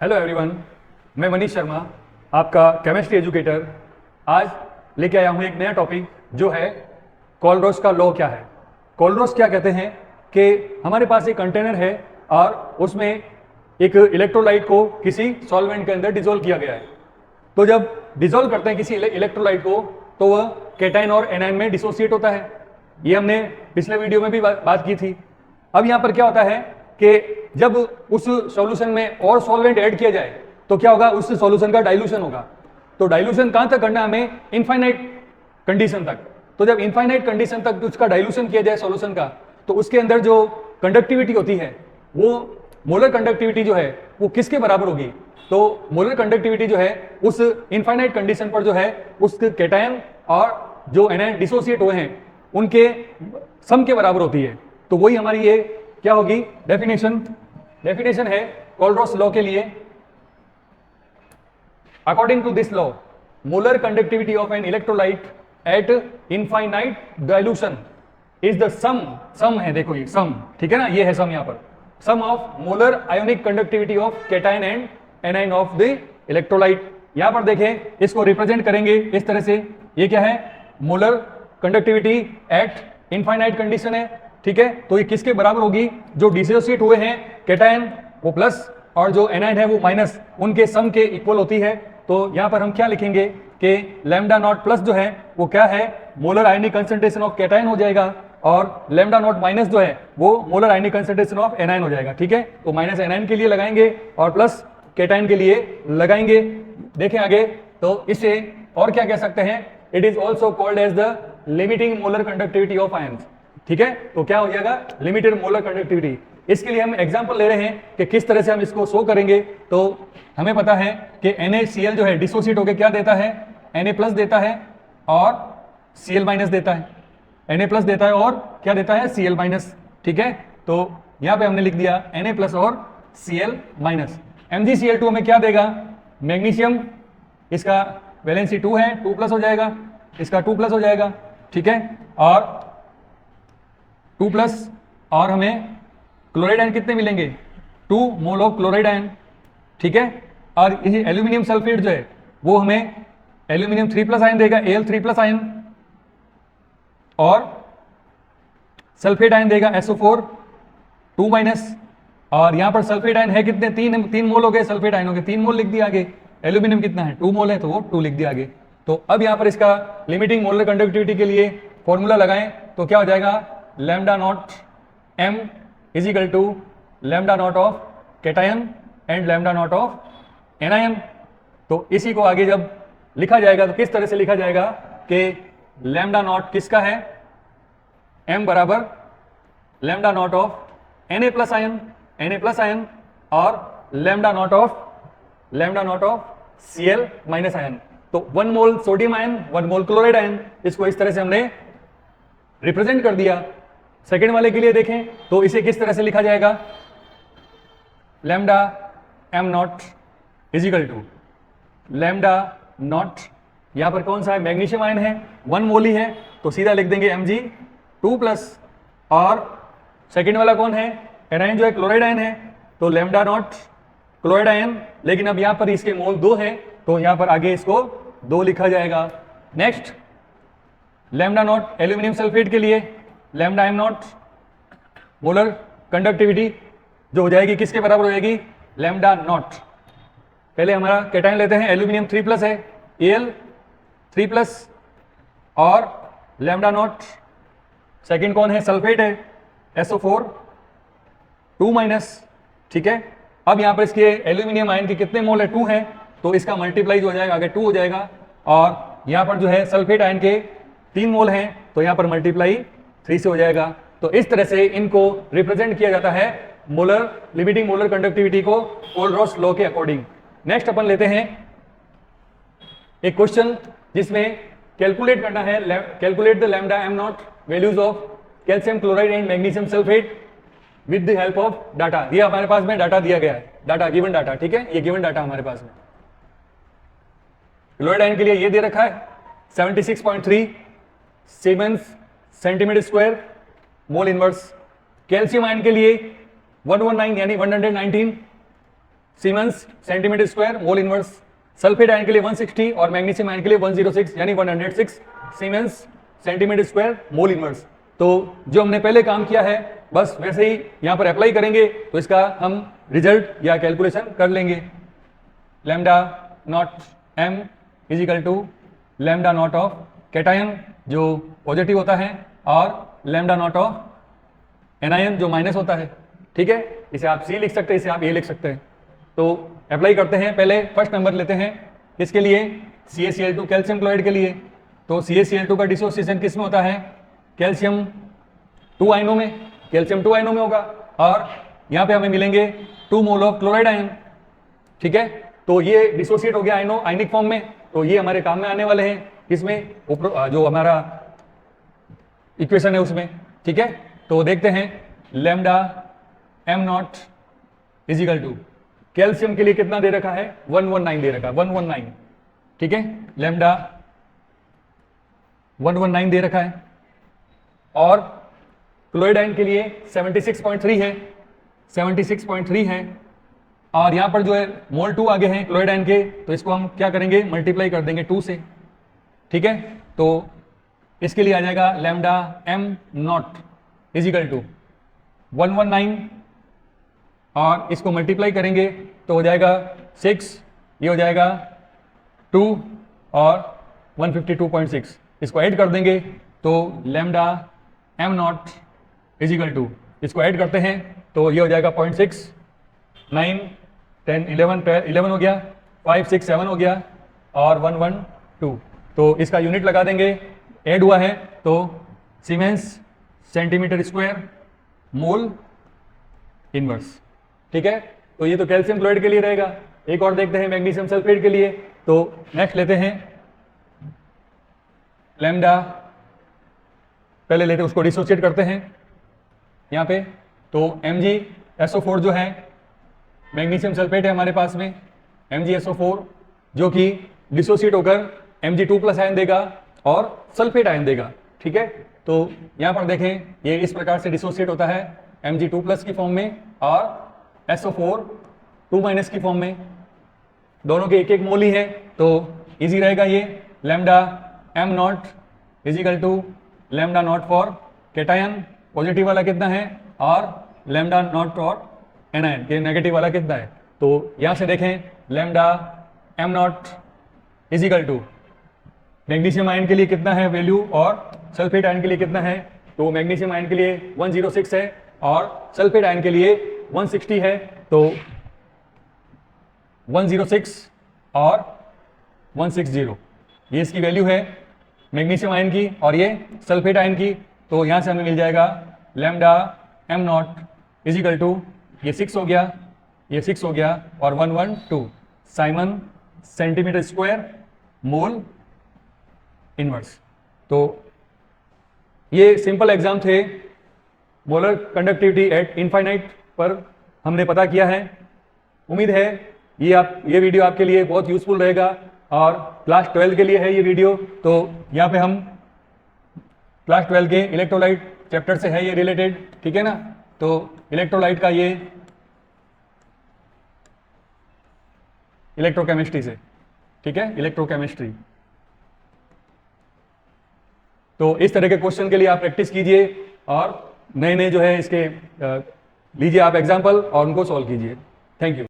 Hello everyone, मैं मनीष शर्मा, आपका chemistry educator. आज लेके आया हूँ एक नया टॉपिक जो है कोलरोस का लॉ क्या है। कोलरोस क्या कहते हैं कि हमारे पास एक कंटेनर है और उसमें एक इलेक्ट्रोलाइट को किसी सॉल्वेंट के अंदर डिसॉल्व किया गया है। तो जब डिसॉल्व करते हैं किसी इलेक्ट्रोलाइट को तो वह केटाइन और एनाइन में डिसोसिएट होता है। ये हमने पिछले वीडियो में भी बात की थी। अब यहाँ पर क्या होता है कि जब उस सॉल्यूशन में और सॉल्वेंट ऐड किया जाए तो क्या होगा, उस सॉल्यूशन का डाइल्यूशन होगा। तो डाइल्यूशन कहां तक करना है हमें? इनफाइनाइट कंडीशन तक। तो जब इनफाइनाइट कंडीशन तक उसका डाइल्यूशन किया जाए सॉल्यूशन का, तो उसके अंदर जो कंडक्टिविटी होती है वो मोलर कंडक्टिविटी जो है वो किसके बराबर होगी? तो मोलर कंडक्टिविटी जो है उस इनफाइनाइट कंडीशन पर जो है उस केटायन और जो एनायन डिसोसिएट हुए हैं उनके सम के बराबर होती है। तो वही हमारी ये क्या होगी? डेफिनेशन है कोलरोस लॉ के लिए। According to this law, molar conductivity of an electrolyte at infinite dilution is the sum है, देखो ये सम, ठीक है ना, ये है सम यहाँ पर, sum of molar ionic conductivity of cation and anion of the electrolyte. यहां पर देखें, इसको रिप्रेजेंट करेंगे इस तरह से। ये क्या है? Molar conductivity eight infinite condition है, ठीक है। तो ये किसके बराबर होगी? जो डिसोसिएट हुए हैं केटायन वो प्लस और जो एनाइन है वो माइनस, उनके सम के इक्वल होती है। तो यहां पर हम क्या लिखेंगे कि लैम्डा नॉट प्लस जो है वो क्या है? Molar ionic concentration of cation हो जाएगा, और लैम्डा नॉट माइनस जो है वो molar ionic concentration of anion हो जाएगा, ठीक है। तो माइनस एनाइन के लिए लगाएंगे और प्लस केटायन के लिए लगाएंगे। देखें आगे, तो इसे और क्या कह सकते हैं? It is also called as the limiting molar conductivity of ions, ठीक है। तो क्या हो जाएगा? Limited molar conductivity. इसके लिए हम एग्जांपल ले रहे हैं कि किस तरह से हम इसको शो करेंगे। तो हमें पता है कि NaCl जो है डिसोसिएट होकर क्या देता है? Na प्लस देता है और Cl माइनस देता है। Na प्लस देता है और क्या देता है? Cl माइनस, ठीक है। तो यहां पे हमने लिख दिया Na प्लस और Cl माइनस। MgCl2 हमें क्या देगा? मैग्नीशियम, इसका वैलेंसी 2 है, 2 प्लस हो जाएगा, इसका 2 प्लस हो जाएगा, ठीक है। और 2 प्लस और हमें क्लोराइड आयन कितने मिलेंगे? 2 मोल ऑफ क्लोराइड आयन, ठीक है। और ये एल्यूमिनियम सल्फेट जो है वो हमें एल्यूमिनियम 3 प्लस आयन देगा, Al3 प्लस आयन, और सल्फेट आयन देगा SO4 2 माइनस। और यहां पर सल्फेट आयन है कितने? 3 मोल हो गए, सल्फेट आयन हो गए 3 मोल लिख दिया आगे। एल्यूमिनियम कितना है? 2 मोल है, तो वो 2 लिख दिया आगे। तो अब यहां पर इसका लिमिटिंग मोलर कंडक्टिविटी के लिए फॉर्मूला लगाएं तो क्या हो जाएगा? Lambda not M is equal to lambda not of cation and lambda not of anion. तो इसी को आगे जब लिखा जाएगा तो किस तरह से लिखा जाएगा कि लैम्डा नॉट किसका है? M बराबर lambda not of Na plus ion और lambda not of Cl minus ion. तो 1 mole sodium ion, 1 mole chloride ion, इसको इस तरह से हमने रिप्रेजेंट कर दिया। सेकेंड वाले के लिए देखें तो इसे किस तरह से लिखा जाएगा? Lambda M not is equal to lambda not, यहां पर कौन सा है? मैग्नीशियम आयन है, 1 मोल ही है, तो सीधा लिख देंगे Mg2 प्लस। और सेकेंड वाला कौन है? एनायन जो है क्लोराइड आयन है, तो लैम्डा नॉट क्लोराइड आयन, लेकिन अब यहां पर इसके मोल 2 है तो यहां पर आगे इसको 2 लिखा जाएगा। Next lambda naught aluminium sulphate के लिए lambda M not molar conductivity जो हो जाएगी किसके बराबर हो जाएगी? Lambda naught. पहले हमारा केटायन लेते हैं, एल्यूमिनियम 3 प्लस है, Al3 प्लस, और लैम्डा नॉट सेकेंड कौन है? सल्फेट है, SO4 2 माइनस, ठीक है। अब यहां पर इसके एल्यूमिनियम आयन के कितने मोल है? 2 है, तो इसका मल्टीप्लाई हो जाएगा, आगे 2 हो जाएगा। और यहां पर जो है सल्फेट आयन के 3 मोल हैं, तो यहां पर मल्टीप्लाई 3 से हो जाएगा। तो इस तरह से इनको रिप्रेजेंट किया जाता है मोलर लिमिटिंग मोलर कंडक्टिविटी को कोलरोस लॉ के अकॉर्डिंग। नेक्स्ट अपन लेते हैं एक क्वेश्चन जिसमें कैलकुलेट करना है, calculate the lambda M not values of calcium chloride and magnesium sulphate with the help of data. ये हमारे पास में डाटा दिया गया है, डाटा गिवन डाटा, ठीक है। ये गिवन डाटा हमारे पास में क्लोराइड आयन के लिए ये दे रखा है 76.3 siemens centimetre square mole inverse. Calcium ion के लिए 119 यानी 119 siemens centimetre square mole inverse. Sulphate ion के लिए 160 और मैग्नीशियम आयन के लिए 106 यानी 106 siemens centimetre square mole inverse. तो जो हमने पहले काम किया है बस वैसे ही यहां पर अप्लाई करेंगे तो इसका हम रिजल्ट या कैलकुलेशन कर लेंगे। Lambda not m is equal to lambda not of cation जो पॉजिटिव होता है और लैम्डा नॉट ऑफ एनायन जो माइनस होता है। ठीक है, इसे आप C लिख सकते हैं, इसे आप A लिख सकते हैं। तो अप्लाई करते हैं, पहले फर्स्ट नंबर लेते हैं इसके लिए CaCl2 कैल्शियम क्लोराइड के लिए। तो CaCl2 का डिसोसिएशन किस में होता है? कैल्शियम 2 आयनों में, कैल्शियम 2 आयनों में होगा और यहाँ पे हमें मिलेंगे 2 मोल ऑफ क्लोराइड आयन। ठीक है, तो ये डिसोसिएट हो गया आयनिक फॉर्म में, तो ये हमारे काम में आने वाले हैं इसमें जो हमारा इक्वेशन है उसमें। ठीक है, तो देखते हैं lambda m not is equal to calcium के लिए कितना दे रखा है? 119 दे रखा है, 119। ठीक है, लैम्डा 119 दे रखा है और क्लोराइड आयन के लिए 76.3 है, 76.3 है और यहां पर जो है मोल 2 आगे हैं क्लोराइड आयन के, तो इसको हम क्या करेंगे? मल्टीप्लाई कर देंगे 2 से। ठीक है, तो इसके लिए आ जाएगा lambda m not is equal to 119 और इसको मल्टीप्लाई करेंगे तो हो जाएगा 6, ये हो जाएगा 2 और 152.6, इसको ऐड कर देंगे तो lambda m not is equal to, इसको ऐड करते हैं तो ये हो जाएगा 0.6, 9, 10, 11, 12, 11 हो गया, 5, 6, 7 हो गया और 112। तो इसका यूनिट लगा देंगे, ऐड हुआ है तो siemens centimetre square mole inverse. ठीक है, तो ये तो कैल्शियम क्लोराइड के लिए रहेगा। एक और देखते हैं मैग्नीशियम सल्फेट के लिए। तो नेक्स्ट लेते हैं लैम्डा, पहले लेते हैं उसको डिसोसिएट करते हैं यहाँ पे। तो MgSO4 जो है मैग्नीशियम सल्फेट है हमारे पास में, MgSO4 जो कि डिसोसिएट होकर Mg2+ आयन देगा और सल्फेट आयन देगा। ठीक है, तो यहाँ पर देखें ये इस प्रकार से डिसोसिएट होता है Mg2+ की फॉर्म में और SO4 2- की फॉर्म में, दोनों के एक मोल ही है तो इजी रहेगा ये। Lambda m not is equal to lambda not for cation, positive वाला कितना है, और लैम्डा नॉट फॉर एनायन के नेगेटिव वाला कितना है। तो यहाँ से देखें lambda m not is equal to magnesium ion के लिए कितना है वैल्यू और सल्फेट आयन के लिए कितना है। तो मैग्नीशियम आयन के लिए 106 है और सल्फेट आयन के लिए 160 है, तो 106 और 160 ये इसकी वैल्यू है मैग्नीशियम आयन की और ये सल्फेट आयन की। तो यहाँ से हमें मिल जाएगा lambda m not is equal to, ये 6 हो गया, ये 6 हो गया और 112 Simon centimetre square mole inverse. तो ये सिंपल एग्जाम थे, मोलर कंडक्टिविटी एट इनफाइनाइट पर हमने पता किया है। उम्मीद है ये वीडियो आपके लिए बहुत यूजफुल रहेगा और क्लास 12 के लिए है ये वीडियो। तो यहाँ पे हम क्लास 12 के इलेक्ट्रोलाइट चैप्टर से है ये रिलेटेड। ठीक है ना, तो इलेक्ट्रोलाइट का ये इलेक्ट्रोकेमिस्ट्री से, ठीक है, इलेक्ट्रोकेमिस्ट्री। तो इस तरह के क्वेश्चन के लिए आप प्रैक्टिस कीजिए और नए नए जो है इसके लीजिए आप एग्जाम्पल और उनको सॉल्व कीजिए। Thank you.